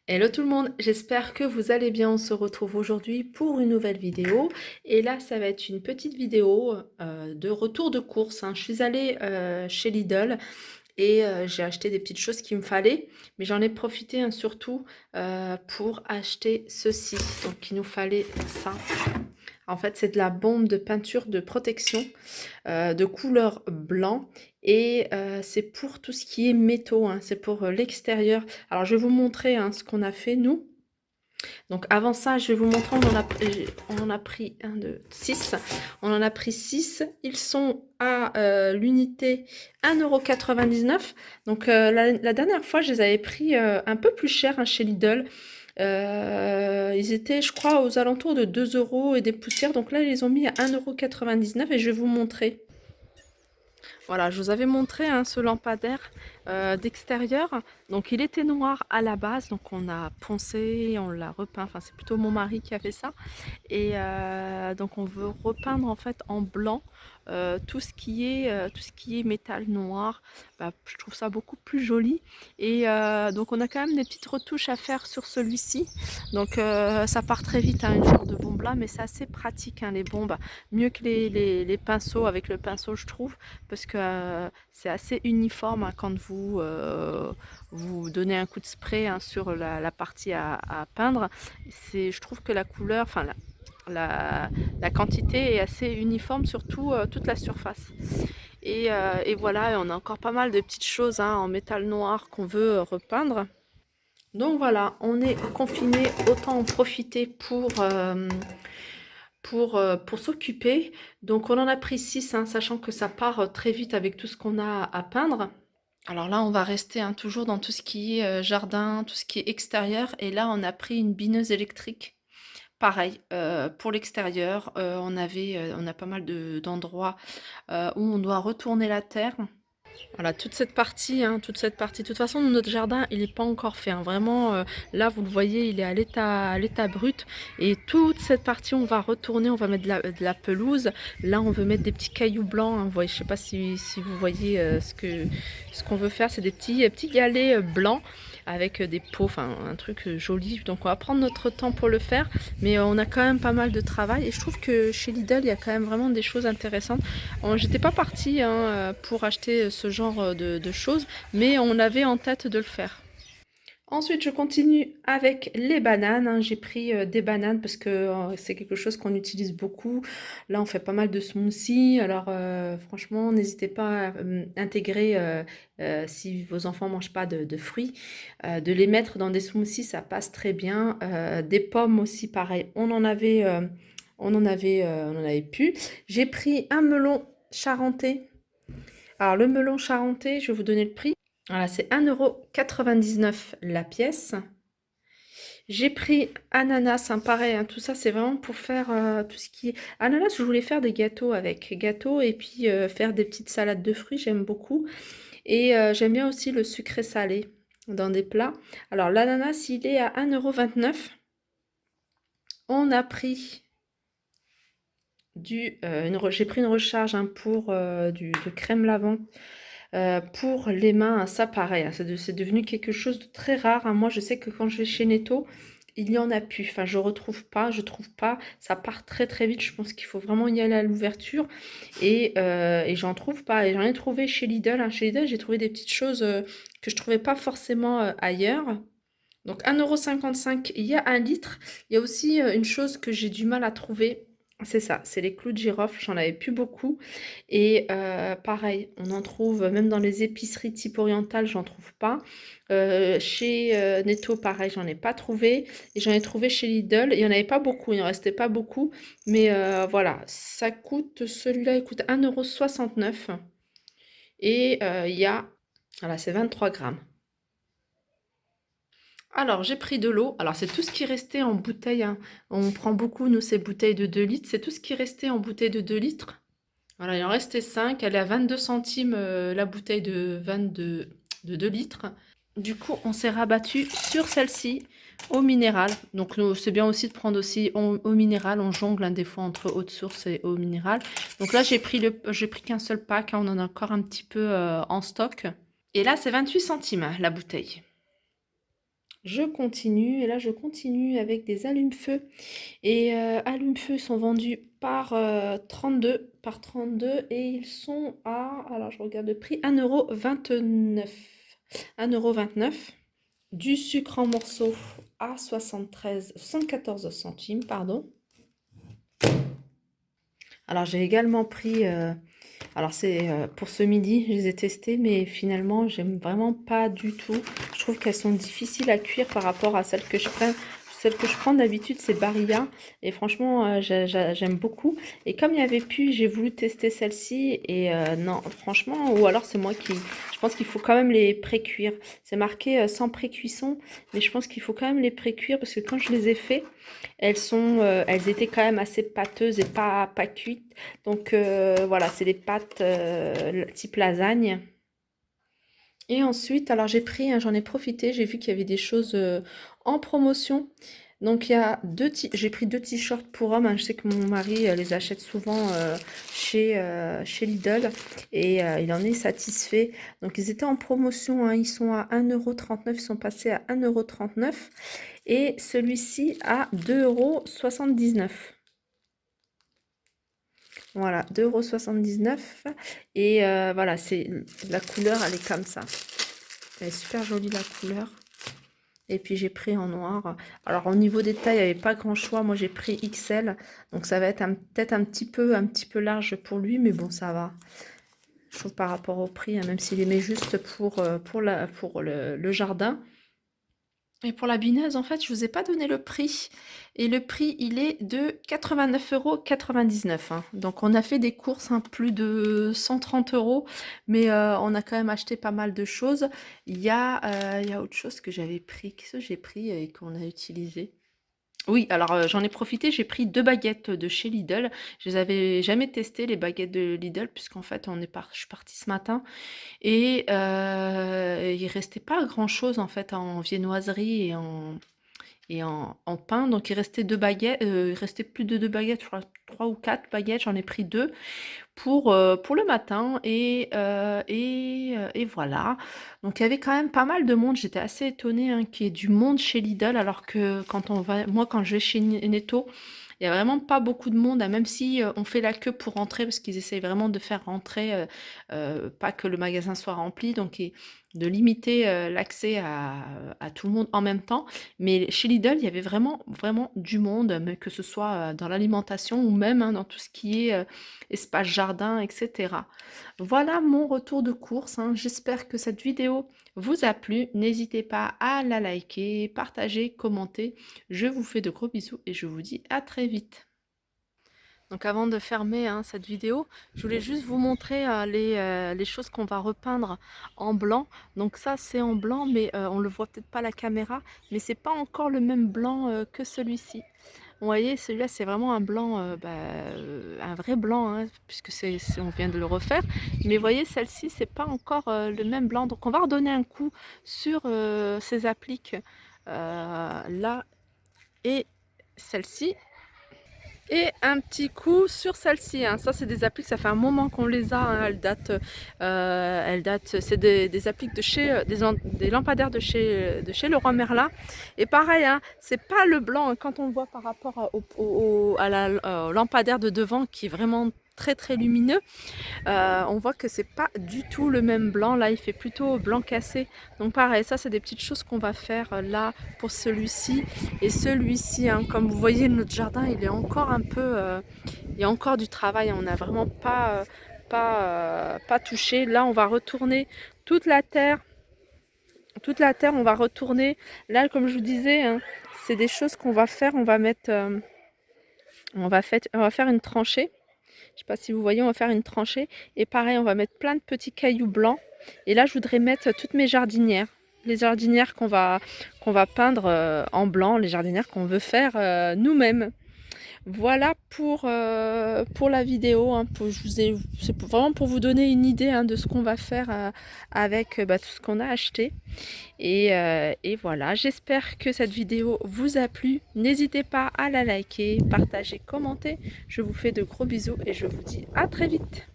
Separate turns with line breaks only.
Hello tout le monde, j'espère que vous allez bien. On se retrouve aujourd'hui pour une nouvelle vidéo. Et là, ça va être une petite vidéo de retour de course, hein. Je suis allée chez Lidl et j'ai acheté des petites choses qu'il me fallait. Mais j'en ai profité hein, surtout pour acheter ceci. Donc il nous fallait ça. En fait, c'est de la bombe de peinture de protection de couleur blanc et c'est pour tout ce qui est métaux, hein, c'est pour l'extérieur. Alors je vais vous montrer hein, ce qu'on a fait nous. Donc avant ça, je vais vous montrer, on en a pris 1, 2, 6. On en a pris 6. Ils sont à l'unité 1,99 €. Donc la dernière fois, je les avais pris un peu plus cher hein, chez Lidl. Ils étaient, je crois, aux alentours de 2 € et des poussières. Donc là, ils les ont mis à 1,99 € et je vais vous montrer. Voilà, je vous avais montré hein, ce lampadaire d'extérieur. Donc il était noir à la base, donc on a poncé, on l'a repeint. Enfin, c'est plutôt mon mari qui a fait ça. Et donc on veut repeindre en fait en blanc tout ce qui est métal noir. Bah, je trouve ça beaucoup plus joli. Et donc on a quand même des petites retouches à faire sur celui-ci. Donc ça part très vite, hein, une genre de bombe là, mais c'est assez pratique hein, les bombes. Mieux que les pinceaux avec le pinceau je trouve, parce que c'est assez uniforme hein, quand vous donnez un coup de spray hein, sur la partie à peindre. Je trouve que la couleur, enfin la quantité est assez uniforme sur toute la surface. Et voilà, et on a encore pas mal de petites choses hein, en métal noir qu'on veut repeindre. Donc voilà, on est confiné, autant en profiter pour s'occuper. Donc on en a pris 6, hein, sachant que ça part très vite avec tout ce qu'on a à peindre. Alors là, on va rester hein, toujours dans tout ce qui est jardin, tout ce qui est extérieur. Et là, on a pris une bineuse électrique. Pareil, pour l'extérieur, on a pas mal d'endroits où on doit retourner la terre. Voilà, toute cette partie, hein, toute cette partie. De toute façon, notre jardin, il n'est pas encore fait, hein. Vraiment, là, vous le voyez, il est à l'état brut. Et toute cette partie, on va retourner, on va mettre de la pelouse. Là, on veut mettre des petits cailloux blancs, hein. Vous voyez, je ne sais pas si vous voyez ce qu'on veut faire. C'est des petits galets blancs avec des pots, enfin un truc joli. Donc, on va prendre notre temps pour le faire. Mais on a quand même pas mal de travail. Et je trouve que chez Lidl, il y a quand même vraiment des choses intéressantes. J'étais pas partie hein, pour acheter ce genre de choses, mais on avait en tête de le faire. Ensuite, je continue avec les bananes, hein. J'ai pris des bananes parce que c'est quelque chose qu'on utilise beaucoup. Là, on fait pas mal de smoothies. Alors, franchement, n'hésitez pas à intégrer, si vos enfants mangent pas de fruits, de les mettre dans des smoothies, ça passe très bien. Des pommes aussi, pareil. On en avait plus. J'ai pris un melon charentais. Alors, le melon charentais, je vais vous donner le prix. Voilà, c'est 1,99 € la pièce. J'ai pris ananas, hein, pareil, hein, tout ça c'est vraiment pour faire tout ce qui est... Ananas, je voulais faire des gâteaux avec gâteaux et puis faire des petites salades de fruits, j'aime beaucoup. Et j'aime bien aussi le sucré salé dans des plats. Alors l'ananas, il est à 1,29 €. On a pris j'ai pris une recharge hein, pour de crème lavante. Pour les mains, hein, ça pareil, hein, c'est devenu quelque chose de très rare, hein. Moi, je sais que quand je vais chez Netto, il n'y en a plus. Enfin, je trouve pas. Ça part très très vite. Je pense qu'il faut vraiment y aller à l'ouverture. Et j'en trouve pas. Et j'en ai trouvé chez Lidl, hein. Chez Lidl, j'ai trouvé des petites choses que je trouvais pas forcément ailleurs. Donc 1,55 €, il y a 1 litre. Il y a aussi une chose que j'ai du mal à trouver. C'est ça, c'est les clous de girofle, j'en avais plus beaucoup. Et pareil, on en trouve même dans les épiceries type orientale, j'en trouve pas. Chez Netto, pareil, j'en ai pas trouvé. Et j'en ai trouvé chez Lidl, il y en avait pas beaucoup, il en restait pas beaucoup. Mais voilà, ça coûte, celui-là, il coûte 1,69 €. Et il y a, voilà, c'est 23 grammes. Alors, j'ai pris de l'eau. Alors, c'est tout ce qui restait en bouteille, hein. On prend beaucoup, nous, ces bouteilles de 2 litres. C'est tout ce qui restait en bouteille de 2 litres. Voilà, il en restait 5. Elle est à 22 centimes la bouteille de 2 litres. Du coup, on s'est rabattu sur celle-ci, eau minérale. Donc, c'est bien aussi de prendre aussi eau minérale. On jongle hein, des fois entre eau de source et eau minérale. Donc là, j'ai pris qu'un seul pack, hein. On en a encore un petit peu en stock. Et là, c'est 28 centimes la bouteille. je continue. Et là, je continue avec des allumes-feu. Et allumes-feu sont vendus par 32 et ils sont à, alors je regarde le prix, 1,29 €. 1,29 €. Du sucre en morceaux à 74 centimes, pardon. Alors j'ai également pris, alors c'est pour ce midi, je les ai testés, mais finalement j'aime vraiment pas du tout. Je trouve qu'elles sont difficiles à cuire par rapport à celles que je prends. Celle que je prends d'habitude, c'est Barilla. Et franchement, j'aime beaucoup. Et comme il y avait plus, j'ai voulu tester celle-ci. Et non, franchement, ou alors c'est moi qui... Je pense qu'il faut quand même les pré-cuire. C'est marqué sans pré-cuisson. Mais je pense qu'il faut quand même les pré-cuire parce que quand je les ai fait, elles étaient quand même assez pâteuses et pas cuites. Donc voilà, c'est des pâtes type lasagne. Et ensuite, alors j'ai pris, hein, j'en ai profité, j'ai vu qu'il y avait des choses en promotion. Donc il y a j'ai pris 2 t-shirts pour hommes, hein. Je sais que mon mari les achète souvent chez Lidl et il en est satisfait. Donc ils étaient en promotion, hein, ils sont à 1,39 €, ils sont passés à 1,39 € et celui-ci à 2,79 €. Voilà, 2,79 € et voilà, c'est la couleur, elle est comme ça. Elle est super jolie la couleur. Et puis j'ai pris en noir. Alors au niveau des tailles, il n'y avait pas grand choix. Moi j'ai pris XL. Donc ça va être peut-être un petit peu large pour lui. Mais bon, ça va. Je trouve par rapport au prix, hein, même s'il les met juste pour le jardin. Et pour la bineuse, en fait, je vous ai pas donné le prix. Et le prix, il est de 89,99 €, hein. Donc on a fait des courses, hein, plus de 130 €, mais on a quand même acheté pas mal de choses. Il y a autre chose que j'avais pris. Qu'est-ce que j'ai pris et qu'on a utilisé? Oui, alors j'en ai profité, j'ai pris 2 baguettes de chez Lidl. Je les avais jamais testées, les baguettes de Lidl, puisqu'en fait, je suis partie ce matin et il restait pas grand-chose en fait en viennoiserie et en pain. Donc il restait 2 baguettes, il restait plus de 2 baguettes, je crois 3 ou 4 baguettes, j'en ai pris 2 pour le matin et voilà. Donc il y avait quand même pas mal de monde. J'étais assez étonnée, hein, qu'il y ait du monde chez Lidl alors que quand je vais chez Netto, il y a vraiment pas beaucoup de monde, hein, même si, on fait la queue pour rentrer parce qu'ils essayent vraiment de faire rentrer, pas que le magasin soit rempli donc et de limiter, l'accès à tout le monde en même temps. Mais chez Lidl, il y avait vraiment, vraiment du monde, mais que ce soit, dans l'alimentation ou même, hein, dans tout ce qui est, espace jardin, etc. Voilà mon retour de course, hein. J'espère que cette vidéo vous a plu. N'hésitez pas à la liker, partager, commenter. Je vous fais de gros bisous et je vous dis à très vite. Donc avant de fermer, hein, cette vidéo, je voulais juste vous montrer les choses qu'on va repeindre en blanc. Donc ça c'est en blanc, mais on le voit peut-être pas à la caméra, mais c'est pas encore le même blanc que celui-ci. Vous voyez, celui-là c'est vraiment un blanc, un vrai blanc, hein, puisque on vient de le refaire. Mais vous voyez, celle-ci c'est pas encore le même blanc. Donc on va redonner un coup sur ces appliques là et celle-ci. Et un petit coup sur celle-ci, hein. Ça c'est des appliques, ça fait un moment qu'on les a, hein. C'est des appliques de chez, des lampadaires de chez Leroy Merlin. Et pareil, hein, c'est pas le blanc, hein, quand on le voit par rapport au lampadaire de devant qui est vraiment très très lumineux. On voit que c'est pas du tout le même blanc. Là il fait plutôt blanc cassé. Donc pareil, ça c'est des petites choses qu'on va faire là pour celui-ci. Et celui-ci, hein, comme vous voyez, notre jardin il est encore un peu, il y a encore du travail. On n'a vraiment pas touché. Là on va retourner toute la terre. Toute la terre on va retourner. Là comme je vous disais, hein, c'est des choses qu'on va faire. On va mettre, on va faire une tranchée. Je ne sais pas si vous voyez, on va faire une tranchée. Et pareil, on va mettre plein de petits cailloux blancs. Et là, je voudrais mettre toutes mes jardinières. Les jardinières qu'on va peindre en blanc, les jardinières qu'on veut faire nous-mêmes. Voilà pour la vidéo, hein. C'est vraiment pour vous donner une idée, hein, de ce qu'on va faire avec tout ce qu'on a acheté. Et voilà, j'espère que cette vidéo vous a plu. N'hésitez pas à la liker, partager, commenter. Je vous fais de gros bisous et je vous dis à très vite.